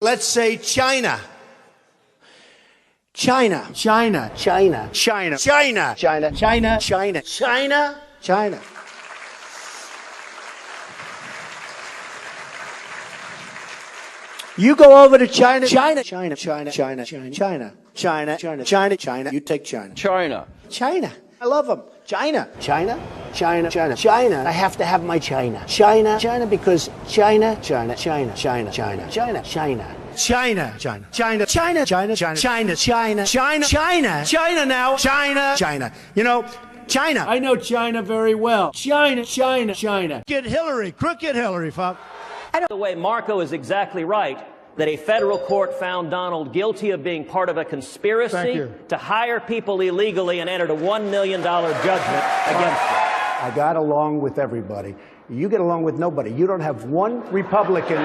Let's say China. China. China. China. China. China. China. China. China. China. China. You go over to China. China. China. China. China. China. China. China. China. China. China. You take China. China. China. I love them. China. China. China. China. China. I have to have my China. China. China because China. China. China. China. China. China. China. China, China, China, China, China, China, China, China, China, China, China now, China, China. You know, China. I know China very well. China, China, China. Get Hillary, crooked Hillary, fuck. By the way, Marco is exactly right that a federal court found Donald guilty of being part of a conspiracy to hire people illegally and entered a $1 million judgment against him. I got along with everybody. You get along with nobody. You don't have one Republican.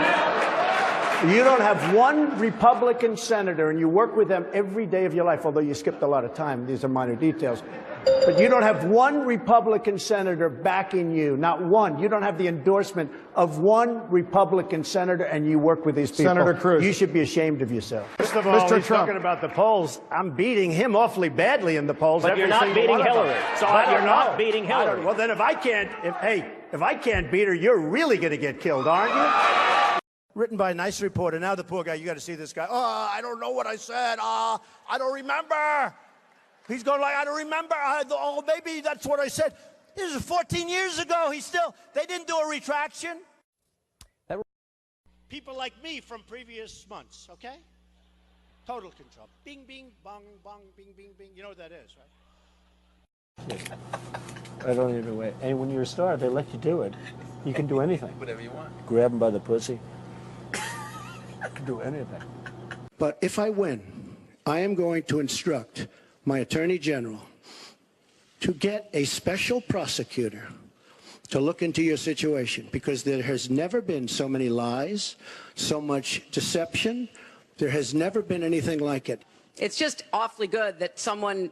You don't have one Republican senator, and you work with them every day of your life, although you skipped a lot of time. These are minor details. But you don't have one Republican senator backing you, not one. You don't have the endorsement of one Republican senator, and you work with these people. Senator Cruz. You should be ashamed of yourself. First of all, Mr. he's talking about the polls. I'm beating him awfully badly in the polls. But you're not beating Hillary. So you're not beating Hillary. Well, then if I can't beat her, you're really going to get killed, aren't you? Written by a nice reporter. Now the poor guy, you got to see this guy. Oh, I don't know what I said. I don't remember. He's going like, I don't remember. Oh, maybe that's what I said. This is 14 years ago. They didn't do a retraction. People like me from previous months, okay? Total control. Bing, bing, bong, bong, bing, bing, bing. You know what that is, right? I don't even wait. And when you're a star, they let you do it. You can do anything. Whatever you want. Grab him by the pussy. You can do anything. But if I win, I am going to instruct my Attorney General to get a special prosecutor to look into your situation, because there has never been so many lies, so much deception. There has never been anything like it. It's just awfully good that someone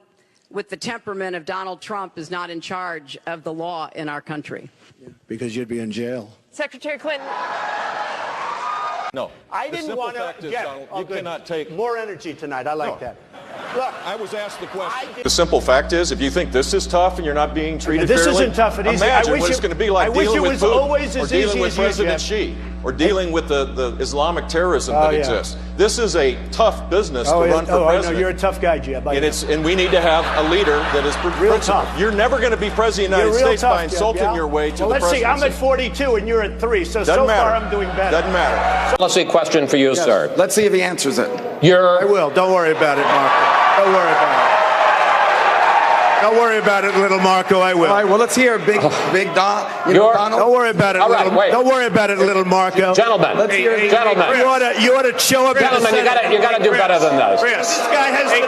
with the temperament of Donald Trump is not in charge of the law in our country. Because you'd be in jail. Secretary Clinton. No. I didn't want to. You cannot take more energy tonight. I like that. Look, I was asked the question. The simple fact is, if you think this is tough and you're not being treated this fairly, isn't tough and easy. Imagine what it's going to be like dealing with Putin, or dealing with President Xi, Xi, or dealing with the Islamic terrorism that exists. This is a tough business to run for president. No, you're a tough guy, Jeb. And we need to have a leader that is real tough. You're never going to be president of the United States by insulting your way to the presidency. Let's see. I'm at 42 and you're at 3, so far I'm doing better. Doesn't matter. Policy question for you, sir. Let's see if he answers it. I will. Don't worry about it, Marco. Don't worry about it. Don't worry about it, little Marco. I will. All right, well, let's hear Big Don. Donald. Don't worry about it, Don't worry about it, little Marco. Gentlemen, gentlemen. You ought to show up. Gentlemen, you got to do better than those. This guy has the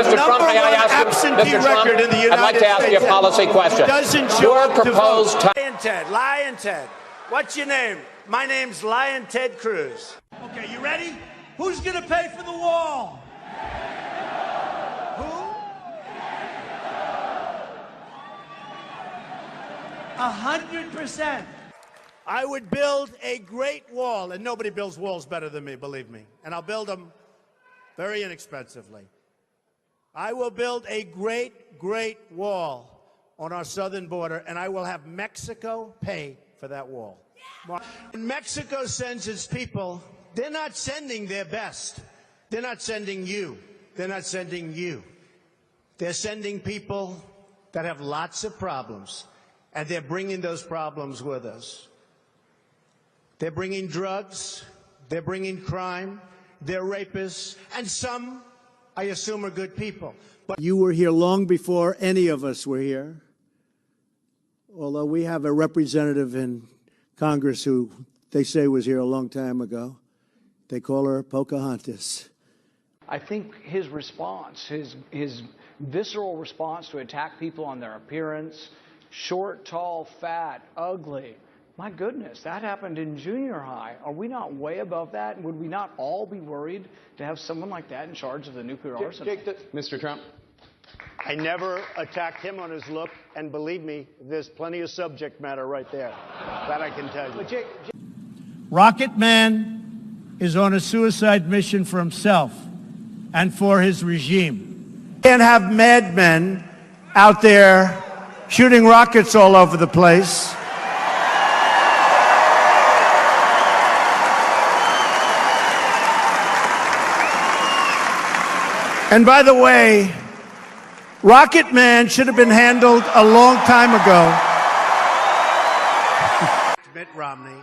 Mr. Trump, may I ask you, Mr. Trump, I'd like to ask you a policy question. Your proposed Lion Ted. What's your name? My name's Lion Ted Cruz. Okay, you ready? Who's going to pay for the wall? Who? 100%. I would build a great wall, and nobody builds walls better than me, believe me. And I'll build them very inexpensively. I will build a great, great wall on our southern border, and I will have Mexico pay for that wall. When Mexico sends its people, they're not sending their best. They're not sending you. They're not sending you. They're sending people that have lots of problems, and they're bringing those problems with us. They're bringing drugs. They're bringing crime. They're rapists. And some, I assume, are good people. But you were here long before any of us were here, although we have a representative in Congress who they say was here a long time ago. They call her Pocahontas. I think his response, his visceral response to attack people on their appearance, short, tall, fat, ugly, my goodness, that happened in junior high. Are we not way above that? And would we not all be worried to have someone like that in charge of the nuclear arsenal? Mr. Trump. I never attacked him on his look, and believe me, there's plenty of subject matter right there. That I can tell you. Rocket Man is on a suicide mission for himself and for his regime. Can't have madmen out there shooting rockets all over the place. And by the way, Rocket Man should have been handled a long time ago. Mitt Romney,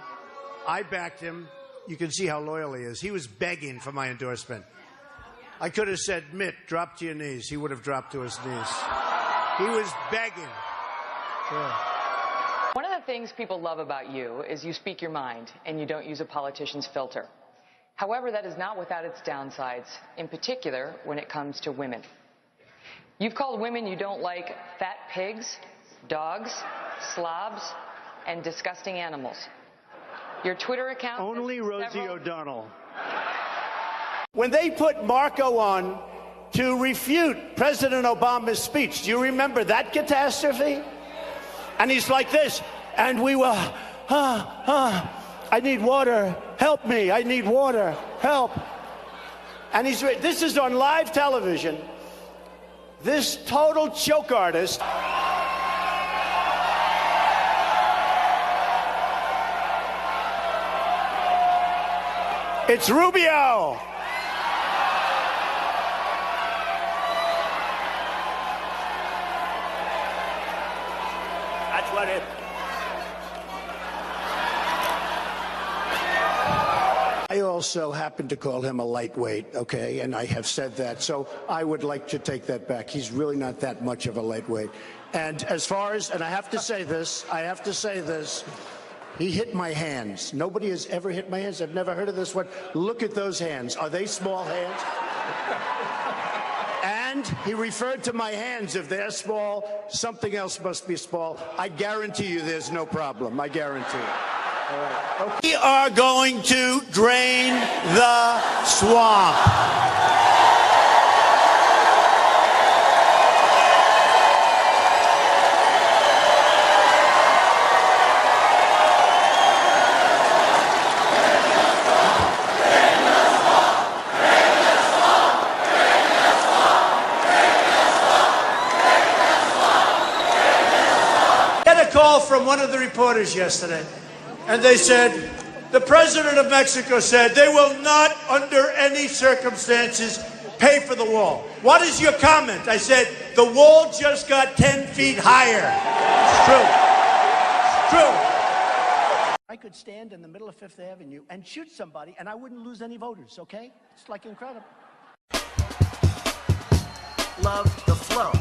I backed him. You can see how loyal he is. He was begging for my endorsement. I could have said, Mitt, drop to your knees. He would have dropped to his knees. He was begging. Sure. One of the things people love about you is you speak your mind and you don't use a politician's filter. However, that is not without its downsides, in particular when it comes to women. You've called women you don't like fat pigs, dogs, slobs, and disgusting animals. Your Twitter account... Only Rosie O'Donnell. When they put Marco on to refute President Obama's speech, do you remember that catastrophe? And he's like this, and we were, I need water, help me, I need water, help. And this is on live television. This total choke artist. It's Rubio. That's what it. I also happen to call him a lightweight, okay? And I have said that, so I would like to take that back. He's really not that much of a lightweight. And as far as, and I have to say this, he hit my hands. Nobody has ever hit my hands. I've never heard of this one. Look at those hands. Are they small hands? And he referred to my hands. If they're small, something else must be small. I guarantee you there's no problem. I guarantee it. All right. Okay. We are going to drain the swamp. Call from one of the reporters yesterday, and they said, the president of Mexico said they will not under any circumstances pay for the wall. What is your comment? I said, the wall just got 10 feet higher. It's true. It's true. I could stand in the middle of Fifth Avenue and shoot somebody and I wouldn't lose any voters, okay? It's like incredible. Love the flow.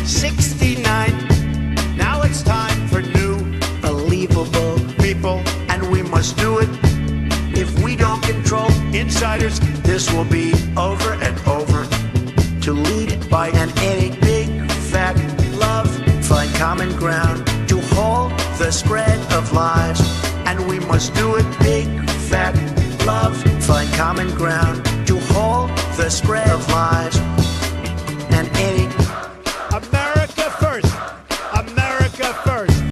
69. Now it's time for new, believable people, and we must do it. If we don't control insiders, this will be over and over. To lead by an any big fat love, find common ground to hold the spread of lies, and we must do it. Big fat love, find common ground to hold the spread of lies.